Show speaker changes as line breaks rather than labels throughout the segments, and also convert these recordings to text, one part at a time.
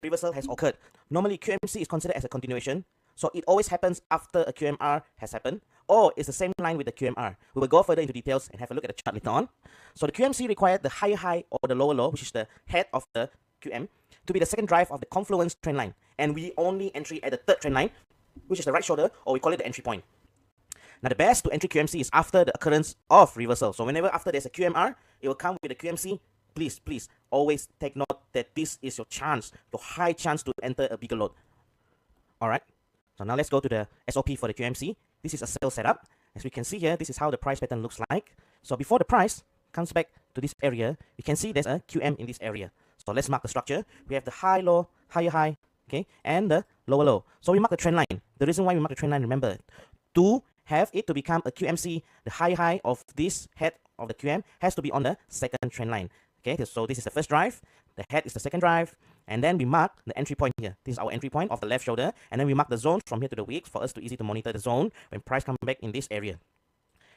reversal has occurred. Normally, QMC is considered as a continuation, so it always happens after a QMR has happened, or it's the same line with the QMR. We will go further into details and have a look at the chart later on. So the QMC required the higher high or the lower low, which is the head of the QM, to be the second drive of the confluence trend line. And we only entry at the third trend line, which is the right shoulder, or we call it the entry point. Now the best to entry QMC is after the occurrence of reversal. So whenever after there's a QMR, it will come with a QMC. Please, always take note that this is your chance, your high chance to enter a bigger load. Alright, so now let's go to the SOP for the QMC. This is a sell setup. As we can see here, this is how the price pattern looks like. So before the price comes back to this area, you can see there's a QM in this area. So let's mark the structure. We have the high, low, higher high, okay, and the lower low. So we mark the trend line. The reason why we mark the trend line, remember, to have it to become a QMC, the high high of this head of the QM has to be on the second trend line. Okay, so this is the first drive, the head is the second drive, and then we mark the entry point here. This is our entry point of the left shoulder, and then we mark the zone from here to the wicks for us to easy to monitor the zone when price come back in this area.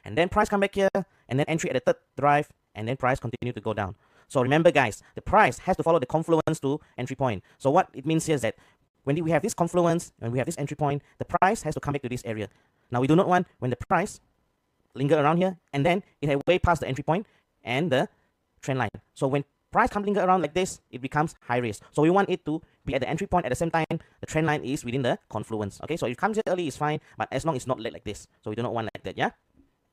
And then price come back here, and then entry at the third drive, and then price continue to go down. So remember guys, the price has to follow the confluence to entry point. So what it means here is that when we have this confluence, when we have this entry point, the price has to come back to this area. Now we do not want when the price linger around here, and then it has way past the entry point and the trend line. So when price comes linger around like this, it becomes high risk. So we want it to be at the entry point at the same time the trend line is within the confluence. Okay, so if it comes here early, it's fine, but as long as it's not late like this. So we do not want like that, yeah?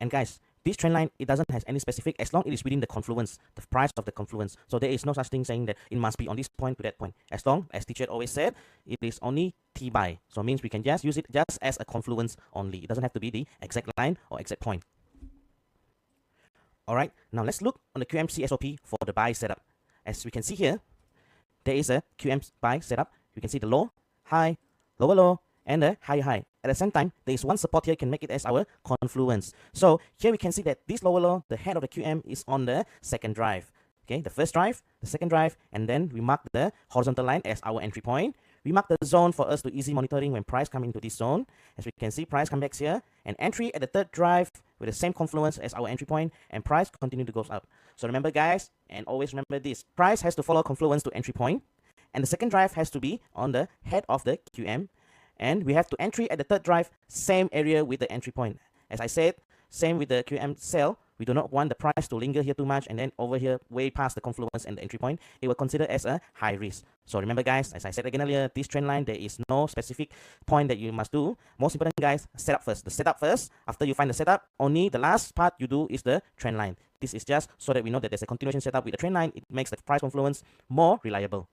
And guys, this trend line, it doesn't have any specific as long as it is within the confluence, the price of the confluence. So there is no such thing saying that it must be on this point to that point. As long as teacher always said, it is only T buy. So it means we can just use it just as a confluence only. It doesn't have to be the exact line or exact point. Alright, now let's look on the QMC SOP for the buy setup. As we can see here, there is a QM buy setup. You can see the low, high, lower low, and the high high. At the same time, there is one support here, can make it as our confluence. So here we can see that this lower low, the head of the QM is on the second drive. Okay, the first drive, the second drive, and then we mark the horizontal line as our entry point. We mark the zone for us to easy monitoring when price come into this zone. As we can see, price come back here, and entry at the third drive with the same confluence as our entry point, and price continue to go up. So remember guys, and always remember this, price has to follow confluence to entry point, and the second drive has to be on the head of the QM, and we have to entry at the third drive, same area with the entry point. As I said, same with the QM sell. We do not want the price to linger here too much and then over here way past the confluence and the entry point. It will consider as a high risk. So remember guys, as I said again earlier, this trend line, there is no specific point that you must do. Most important guys, setup first. The setup first. After you find the setup, only the last part you do is the trend line. This is just so that we know that there's a continuation setup with the trend line. It makes the price confluence more reliable.